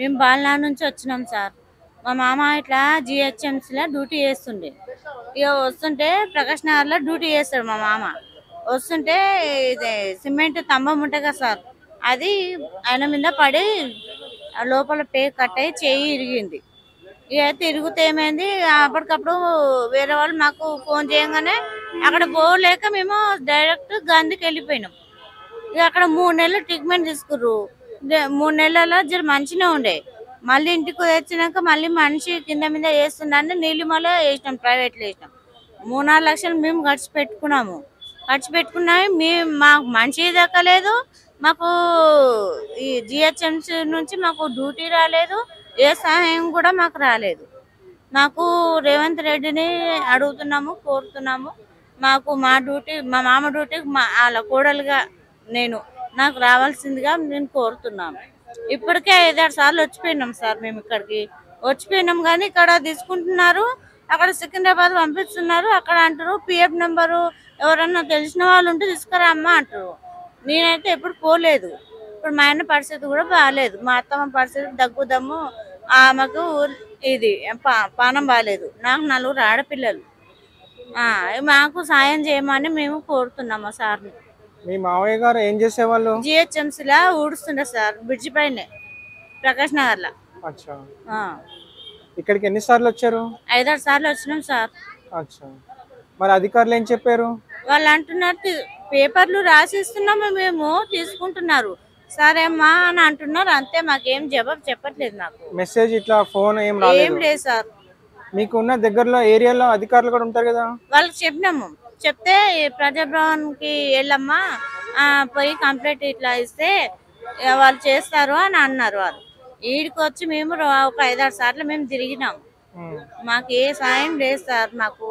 మేము బాలనా నుంచి వచ్చినాం సార్. మా మామ ఇట్లా జిహెచ్ఎంసీలో డ్యూటీ చేస్తుండే. ఇక వస్తుంటే ప్రకాష్ నగర్లో డ్యూటీ చేస్తాడు మా మామ. వస్తుంటే ఇది సిమెంట్ స్తంభం ఉంటుంది కదా సార్, అది ఆయన మీద పడి లోపల పే కట్ అయ్యి చేయి ఇరిగింది. ఇక తిరిగితే ఏమైంది, అప్పటికప్పుడు వేరే వాళ్ళు మాకు ఫోన్ చేయగానే అక్కడ పోలేక మేము డైరెక్ట్ గాంధీకి వెళ్ళిపోయినాం. ఇక అక్కడ 3 నెలలు ట్రీట్మెంట్ తీసుకుర్రు. 3 నెలల్లో జర మంచిగా ఉండే. మళ్ళీ ఇంటికి వచ్చినాక మళ్ళీ మనిషి కింద మీద వేస్తుండని నీలిమలో వేసినాం, ప్రైవేట్లో వేసినాం. 3-4 లక్షలు మేము ఖర్చు పెట్టుకున్నాము. మాకు మంచి దక్కలేదు, మాకు ఈ జిహెచ్ఎంసీ నుంచి మాకు డ్యూటీ రాలేదు, ఏ సహాయం కూడా మాకు రాలేదు. మాకు రేవంత్ రెడ్డిని అడుగుతున్నాము, కోరుతున్నాము. మాకు మా డ్యూటీ, మా మామ డ్యూటీ వాళ్ళ కోడలుగా నాకు రావాల్సిందిగా నేను కోరుతున్నాను. ఇప్పటికే 5-6 సార్లు వచ్చిపోయినాం సార్. మేము ఇక్కడికి వచ్చిపోయినాం కానీ ఇక్కడ తీసుకుంటున్నారు, అక్కడ సికింద్రాబాద్ పంపిస్తున్నారు. అక్కడ అంటారు పిఎఫ్ నెంబరు ఎవరన్నా తెలిసిన వాళ్ళు ఉంటే తీసుకురామ్మా అంటారు. నేనైతే ఎప్పుడు పోలేదు. ఇప్పుడు మా ఆయన పరిస్థితి కూడా బాగాలేదు, మా అత్తమ్మ పరిస్థితి దగ్గుదమ్ము, ఆమెకు ఇది పానం బాగాలేదు. నాకు 4 ఆడపిల్లలు. మాకు సాయం చేయమని మేము కోరుతున్నాము సార్ని. మీ మావయ్య గారు ఏం చేసేవాళ్ళు? జిహెచ్ఎంసీలా ఊడుస్తుండే సార్, బ్రిడ్జి పైనే, ప్రకాష్ నగర్ లా. ఇక్కడికి ఎన్నిసార్లు వచ్చారు? 5-6 సార్లు వచ్చినాం సార్. మరి అధికారులు ఏం చెప్పారు? వాళ్ళు అంటున్నారు పేపర్లు రాసిస్తున్నాము మేము, తీసుకుంటున్నారు సరే అమ్మా అని అంటున్నారు. అంతే, మాకేం జవాబు చెప్పట్లేదు. నాకు మెసేజ్ ఇట్లా ఫోన్ ఏం లేదు సార్. మీకు ఉన్న దగ్గరలో ఏరియాలో అధికారులు కూడా ఉంటారు కదా, వాళ్ళకి చెప్పినాము. చెప్తే ప్రజాభవన్ కి వెళ్ళమ్మా, పోయి కంప్లైంట్ ఇట్లా ఇస్తే వాళ్ళు చేస్తారు అని అన్నారు. వాళ్ళు ఈడికి వచ్చి మేము ఒక 5-6 సార్లు మేము తిరిగినాం. మాకు ఏ సాయం లేదు సార్. మాకు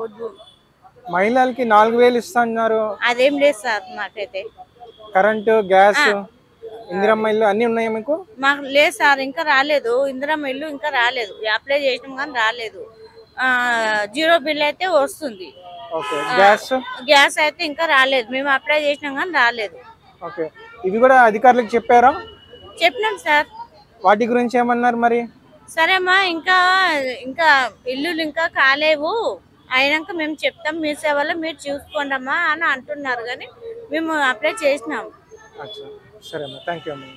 మహిళలకి 4000 ఇస్తున్నారు, అదేం లేదు సార్. మాకైతే కరెంటు, గ్యాస్, ఇందిరమ్మ ఇల్లు అన్ని ఉన్నాయా మీకు? మాకు లేదు సార్, ఇంకా రాలేదు. ఇందిరమ్మ ఇల్లు ఇంకా రాలేదు, అప్లై చేసినాం కానీ రాలేదు. 0 బిల్ అయితే వస్తుంది. గ్యాస్ అయితే ఇంకా రాలేదు, మేము అప్లై చేసినాం కానీ రాలేదు. ఇవి కూడా అధికారులకు చెప్పారా? చెప్పినాం సార్. వాటి గురించి ఏమన్నారు మరి? సరే అమ్మా, ఇంకా ఇల్లులు ఇంకా కాలేవు, అయినాక మేము చెప్తాం, మీ సేవలో మీరు చూసుకోండి అమ్మా అని అంటున్నారు. కానీ మేము అప్లై చేసినాము. సరే అమ్మా, థ్యాంక్ యూ అమ్మా.